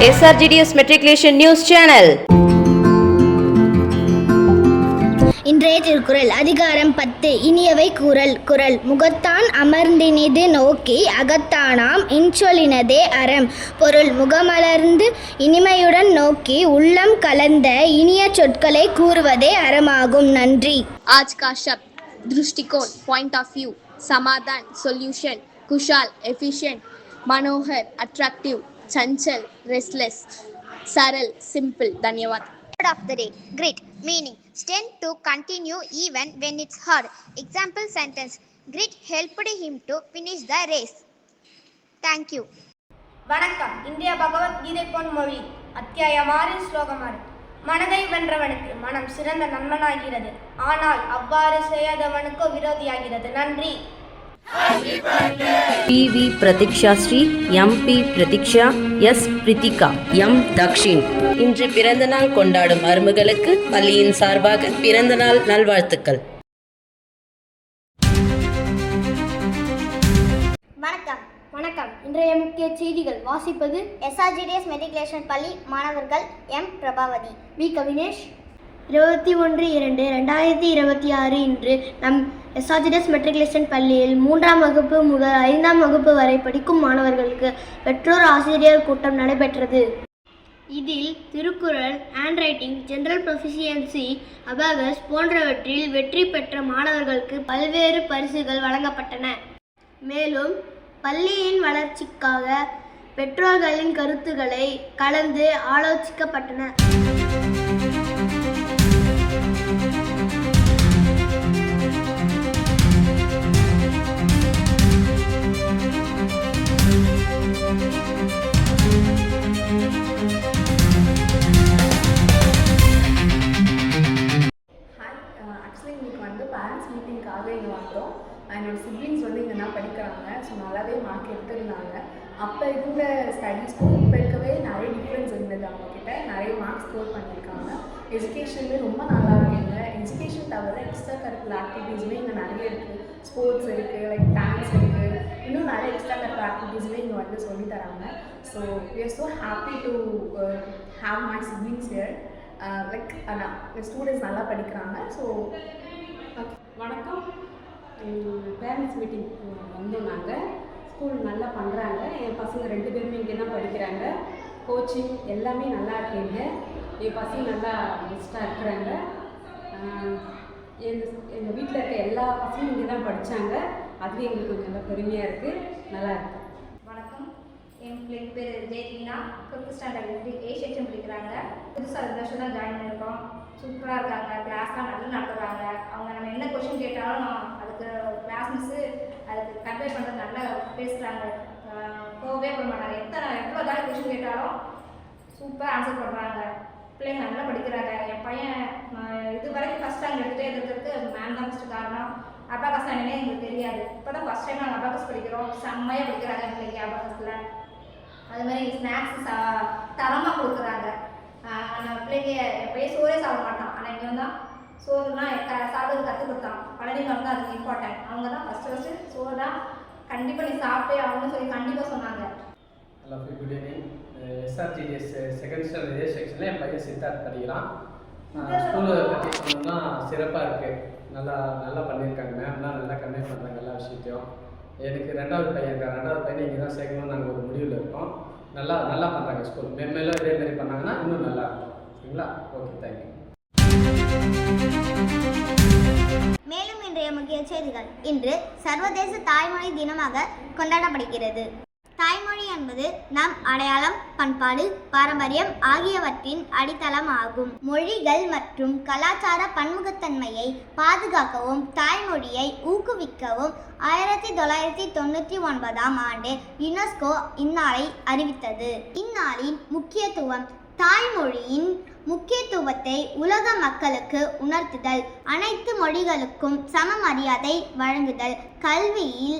SRGDS Matriculation News Channel. இன்றைய திருக்குறள் அதிகாரம் 10 இனியவை கூறல். குறள் முகத்தான் அமர்ந்தினிது நோக்கி அகத்தானாம் இன்சொலினதே அறம். பொருள் முகமலர்ந்து இனிமையுடன் நோக்கி உள்ளம் கலந்த இனிய சொற்களை கூறுவதே அறமாகும். நன்றி. आज का शब्द दृष्टिकोण पॉइंट ऑफ व्यू, समाधान सॉल्यूशन, कुशल एफिशिएंट, मनोहर अट्रैक्टिव, चंचल रेस्टलेस, सरल सिंपल. धन्यवाद. Word of the day: grit. Meaning: strength to continue even when it's hard. Example sentence: grit helped him to finish the race. Thank you. வணக்கம். இந்திய பகவத்கீதை பொன்மொழி அத்தியாயம் 6 ஸ்லோகம் 6. மனதை வென்றவனுக்கு மனம் சிறந்த நண்பனாகிறது, ஆனால் அவ்வாறு செய்யாதவனுக்கு விரோதியாகிறது. நன்றி. PV Pratiksha Sri, MP Pratiksha, S Prithika, M Dakshin. இன்று பிறந்தநாள் கொண்டாடும் மருமகளுக்கு பள்ளியின் சார்பாக பிறந்தநாள் நல்வாழ்த்துக்கள். வணக்கம். வணக்கம். இன்றைய முக்கிய செய்திகள் வாசிப்பது SRGDS மெட்ரிகுலேஷன் பள்ளி மாணவர்கள் எம் பிரபாவதி, வி கவினேஷ். 21-2-2026 இன்று நம் SRGDS மெட்ரிகுலேஷன் பள்ளியில் 3ஆம் வகுப்பு முதல் 5ஆம் வகுப்பு வரை படிக்கும் மாணவர்களுக்கு பெற்றோர் ஆசிரியர் கூட்டம் நடைபெற்றது. இதில் Thirukkural, hand writing, general proficiency, abacus போன்றவற்றில் வெற்றி பெற்ற மாணவர்களுக்கு பல்வேறு பரிசுகள் வழங்கப்பட்டன. மேலும் பள்ளியின் வளர்ச்சிக்காக பெற்றோர்களின் கருத்துக்களை கலந்து ஆலோசிக்கப்பட்டன. ஆக்சுவலி இன்றைக்கி பேரண்ட்ஸ் மீட்டிங்காக இங்கே வந்தோம். என்னோட சிப்ளிங்ஸ் இங்கே தான் படிக்கிறாங்க. ஸோ நல்லாவே மார்க் எடுத்துருந்தாங்க. அப்போ இருந்த ஸ்டடீஸ்க்கும் இப்போ இருக்கவே நிறைய டிஃப்ரென்ஸ் இருந்தது. அவங்கக்கிட்ட நிறைய மார்க்ஸ் ஸ்கோர் பண்ணியிருக்காங்க. எஜுகேஷன்லேயே ரொம்ப நல்லா இருக்குங்க. எஜுகேஷன் தவிர எக்ஸ்ட்ரா கரிக்குலர் ஆக்டிவிட்டீஸுமே இங்கே நிறைய இருக்குது. ஸ்போர்ட்ஸ் இருக்குது, லைக் டான்ஸ் இருக்குது, இன்னும் நிறைய எக்ஸ்ட்ரா கரிக்குலர் ஆக்டிவிட்டீஸுமே இங்கே சொல்லி தராங்க. So we are so happy to have my siblings here. Like students நல்லா படிக்கிறாங்க. ஸோ வணக்கம். பேரண்ட்ஸ் மீட்டிங் வந்தோம். நாங்கள் ஸ்கூல் நல்லா பண்ணுறாங்க. என் பசங்க 2 பேருமே இங்கே தான் படிக்கிறாங்க. கோச்சிங் எல்லாமே நல்லா இருக்குங்க. என் பசங்க நல்லா பெஸ்ட்டாக இருக்கிறாங்க. எங்கள் வீட்டில் இருக்க எல்லா பசங்களும் இங்கே தான் படித்தாங்க. அதுவே எங்களுக்கு கொஞ்சம் நல்லா பெருமையாக இருக்குது, நல்லா இருக்குது. வணக்கம். என் பிள்ளைங்க பேர் ஜெயலீனா, 5th ஸ்டாண்டர்ட் A செக்ஷன் படிக்கிறாங்க. புதுசாக 2 வருஷம் தான் ஜாயின் பண்ணியிருக்கோம். சூப்பராக இருக்காங்க. கிளாஸ்லாம் நல்லா நடத்துகிறாங்க. அவங்க நம்ம என்ன கொஷின் கேட்டாலும் அதுக்கு கிளாஸ் மிஸ்ஸு அதுக்கு கன்வே பண்ணுறது நல்லா பேசுகிறாங்க. போகவே பண்ண மாட்டாங்க. எவ்வளோ தான் கொஷின் கேட்டாலும் சூப்பராக ஆன்சர் பண்ணுறாங்க. பிள்ளைங்க நல்லா படிக்கிறாங்க. என் பையன் இது வரைக்கும் ஃபஸ்ட் ரேங்க் எடுத்துகிட்டே இருக்கிறதுக்கு மேம் தான் ஃபஸ்ட்டு காரணம். அபாகஸ் என்னன்னே எங்களுக்கு தெரியாது. இப்போ தான் ஃபஸ்ட் டைம் நாங்கள் அபாகஸ் படிக்கிறோம். செம்மையாக படிக்கிறாங்க பிள்ளைங்க அபாகஸில். அது மாதிரி ஸ்நாக்ஸ் தரமாக கொடுக்குறாங்க. நம்ம பிள்ளைங்க எப்போயே சோறே சாப்பிட மாட்டான். ஆனால் இங்கே வந்தால் சோறுலாம் சாப்பிட்றது கற்றுக் கொடுத்தான். பழனி மேம் தான் அதுக்கு இம்பார்ட்டன்ட். அவங்க தான் ஃபஸ்ட்டு சோறு தான் கண்டிப்பாக நீ சாப்பிட்டே ஆகணும்னு சொல்லி கண்டிப்பாக சொன்னாங்க. Hello, good evening. SRGDS 2nd standard A செக்ஷனில் என் பையன் சித்தார்த் படிக்கிறான். ஸ்கூலை பற்றி சொன்னோம்னா சிறப்பாக இருக்குது. நல்லா பண்ணியிருக்காங்க. மேம்லாம் நல்லா கன்வே பண்ணுறாங்க எல்லா விஷயத்தையும். எனக்கு 2வது பையன் இருக்கார். 2வது பையனை இங்கே தான் சேர்க்கணும்னு நாங்கள் ஒரு முடிவில் இருக்கோம். நல்லா பண்ணுறாங்க. ஸ்கூல் மேலும் இதே மாதிரி பண்ணாங்கன்னா இன்னும் நல்லா இருக்கும். சரிங்களா? Okay, thank you. மேலும் இன்றைய முக்கிய செய்திகள். இன்று சர்வதேச தாய்மொழி தினமாக கொண்டாடப்படுகிறது. தாய்மொழி என்பது நம் அடையாளம், பண்பாடு, பாரம்பரியம் ஆகியவற்றின் அடித்தளம் ஆகும். மொழிகள் மற்றும் கலாச்சார பன்முகத்தன்மையை பாதுகாக்கவும் தாய்மொழியை ஊக்குவிக்கவும் 1999ஆம் ஆண்டு யுனெஸ்கோ இந்நாளை அறிவித்தது. இந்நாளின் முக்கியத்துவம்: தாய்மொழியின் முக்கியத்துவத்தை உலக மக்களுக்கு உணர்த்துதல், அனைத்து மொழிகளுக்கும் சம மரியாதை வழங்குதல், கல்வியில்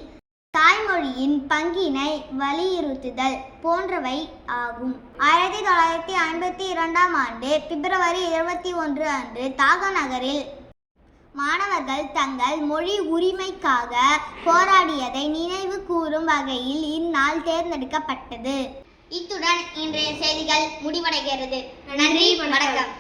தாய்மொழியின் பங்கினை வலியுறுத்துதல் போன்றவை ஆகும். 1952ஆம் ஆண்டு பிப்ரவரி 21 அன்று தாகா நகரில் மாணவர்கள் தங்கள் மொழி உரிமைக்காக போராடியதை நினைவு கூறும் வகையில் இந்நாள் தேர்ந்தெடுக்கப்பட்டது. இத்துடன் இன்றைய செய்திகள் முடிவடைகிறது. நன்றி, வணக்கம்.